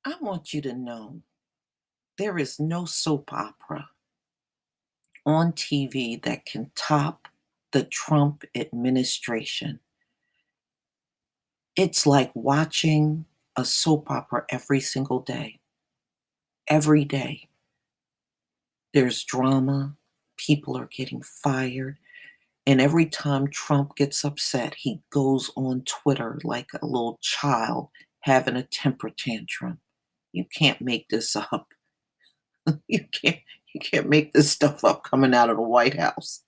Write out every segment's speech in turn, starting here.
I want you to know there is no soap opera on TV that can top the Trump administration. It's like watching a soap opera every single day. Every day. There's drama, people are getting fired, and every time Trump gets upset, he goes on Twitter like a little child having a temper tantrum. You can't make this up. You can't you can't make this stuff up coming out of the White House.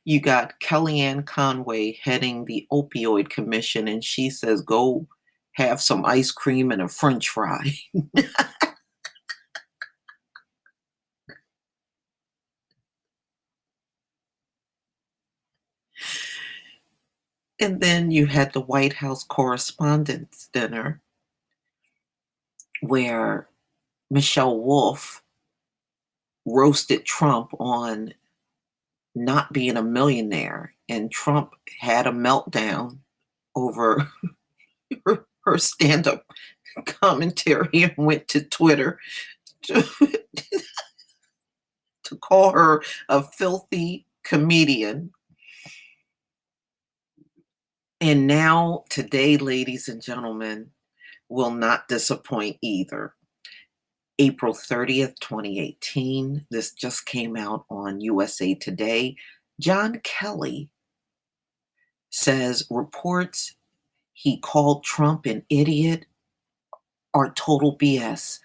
You got Kellyanne Conway heading the opioid commission, and she says, "Go have some ice cream and a french fry." And then you had the White House Correspondents' Dinner where Michelle Wolf roasted Trump on not being a millionaire, and Trump had a meltdown over her stand-up commentary and went to Twitter to to call her a filthy comedian. And now, today, ladies and gentlemen, will not disappoint either. April 30th, 2018, this just came out on USA Today. John Kelly says reports he called Trump an idiot are total BS.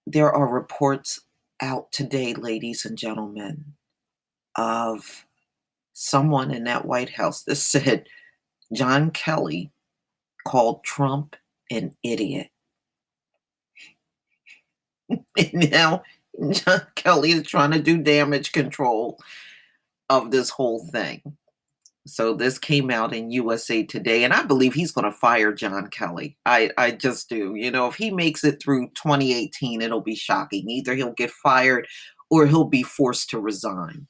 There are reports out today, ladies and gentlemen, of someone in that White House that said John Kelly called Trump an idiot. And now John Kelly is trying to do damage control of this whole thing. So this came out in USA Today, and I believe he's going to fire John Kelly. I just do. You know, if he makes it through 2018, it'll be shocking. Either he'll get fired or he'll be forced to resign.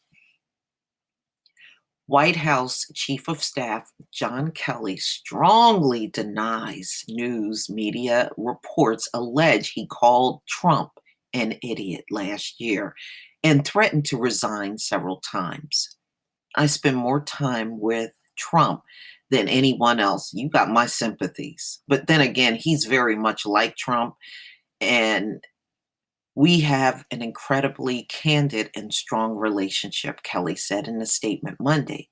White House Chief of Staff John Kelly strongly denies news media reports allege he called Trump an idiot last year and threatened to resign several times. I spend more time with Trump than anyone else. You got my sympathies. But then again, he's very much like Trump, and we have an incredibly candid and strong relationship, Kelly said in a statement Monday.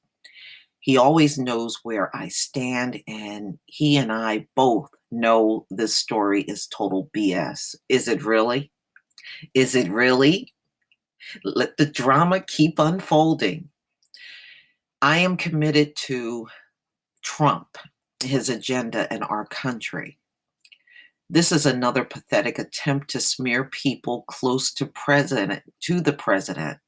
He always knows where I stand, and he and I both know this story is total BS. Is it really? Is it really? Let the drama keep unfolding. I am committed to Trump, his agenda, and our country. This is another pathetic attempt to smear people close to the president.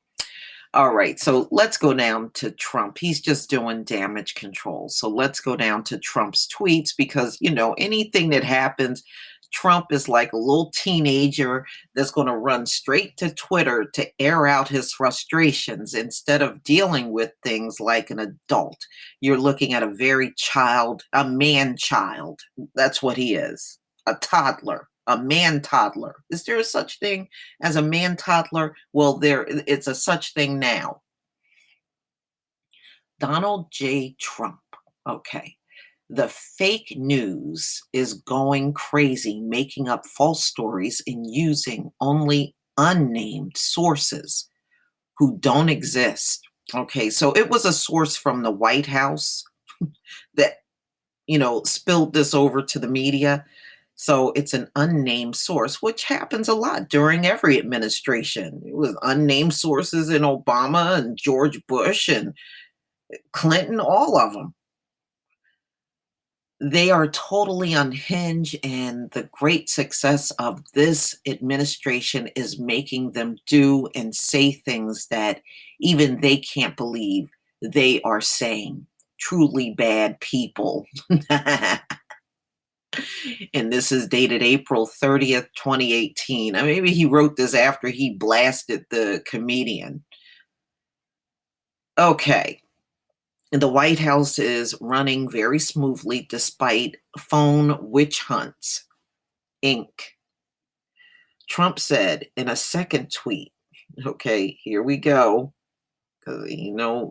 All right, so let's go down to Trump. He's just doing damage control. So let's go down to Trump's tweets because, anything that happens, Trump is like a little teenager that's going to run straight to Twitter to air out his frustrations instead of dealing with things like an adult. You're looking at a man child. That's what he is, a toddler. A man toddler. Is there a such thing as a man toddler? Well, it's a such thing now. Donald J. Trump. Okay. The fake news is going crazy, making up false stories and using only unnamed sources who don't exist. Okay, so it was a source from the White House that, spilled this over to the media. So it's an unnamed source, which happens a lot during every administration. It was unnamed sources in Obama and George Bush and Clinton, all of them. They are totally unhinged, and the great success of this administration is making them do and say things that even they can't believe they are saying. Truly bad people. And this is dated April 30th, 2018. Maybe he wrote this after he blasted the comedian. Okay. The White House is running very smoothly despite phone witch hunts. Inc. Trump said in a second tweet, okay, here we go, because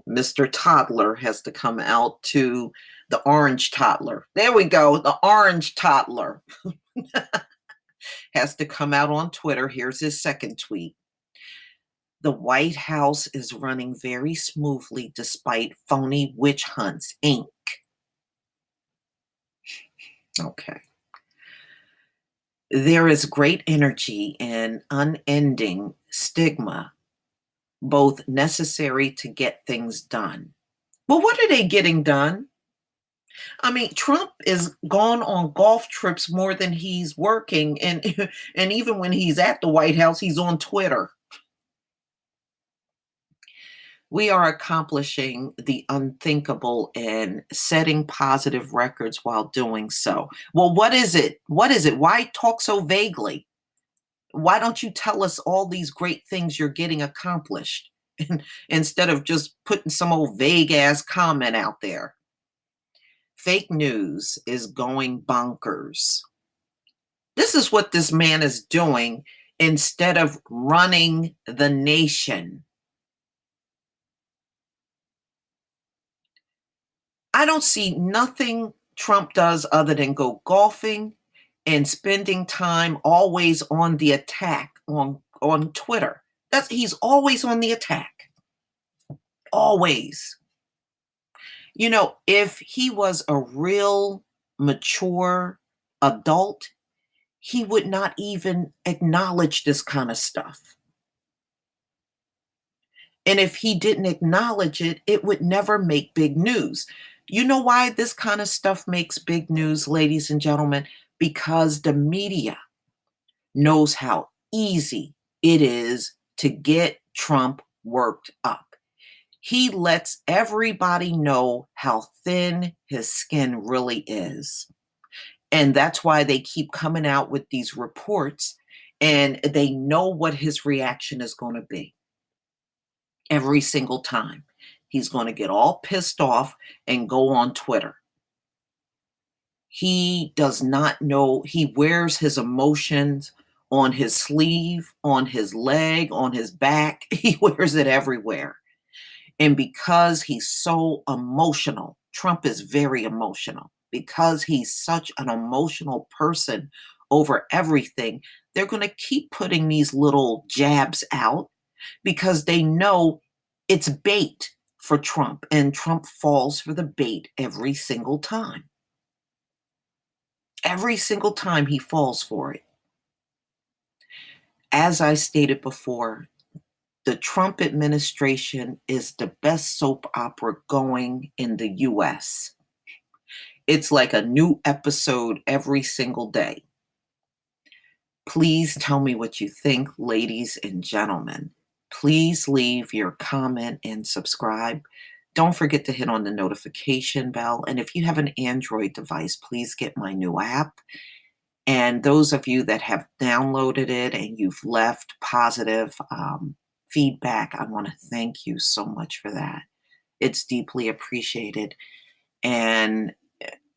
Mr. Toddler has to come out to the orange toddler. There we go, the orange toddler has to come out on Twitter. Here's his second tweet. The White House is running very smoothly despite phony witch hunts, Inc. Okay. There is great energy and unending stigma, both necessary to get things done. Well, what are they getting done? I mean, Trump is gone on golf trips more than he's working, and and even when he's at the White House, he's on Twitter. We are accomplishing the unthinkable and setting positive records while doing so. Well, what is it? What is it? Why talk so vaguely? Why don't you tell us all these great things you're getting accomplished instead of just putting some old vague ass comment out there? Fake news is going bonkers. This is what this man is doing instead of running the nation. I don't see nothing Trump does other than go golfing and spending time always on the attack on Twitter. He's always on the attack. Always. If he was a real mature adult, he would not even acknowledge this kind of stuff. And if he didn't acknowledge it, it would never make big news. You know why this kind of stuff makes big news, ladies and gentlemen? Because the media knows how easy it is to get Trump worked up. He lets everybody know how thin his skin really is. And that's why they keep coming out with these reports, and they know what his reaction is going to be every single time. He's going to get all pissed off and go on Twitter. He does not know. He wears his emotions on his sleeve, on his leg, on his back. He wears it everywhere. And because he's so emotional, Trump is very emotional. Because he's such an emotional person over everything, they're going to keep putting these little jabs out because they know it's bait for Trump, and Trump falls for the bait every single time. Every single time he falls for it. As I stated before, the Trump administration is the best soap opera going in the US. It's like a new episode every single day. Please tell me what you think, ladies and gentlemen. Please leave your comment and subscribe. Don't forget to hit on the notification bell. And if you have an Android device, please get my new app. And those of you that have downloaded it and you've left positive feedback, I want to thank you so much for that. It's deeply appreciated. And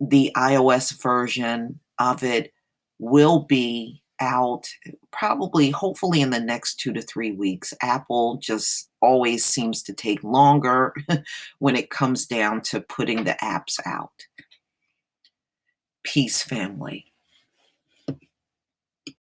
the iOS version of it will be out probably, hopefully, in the next 2 to 3 weeks. Apple just always seems to take longer when it comes down to putting the apps out. Peace, family.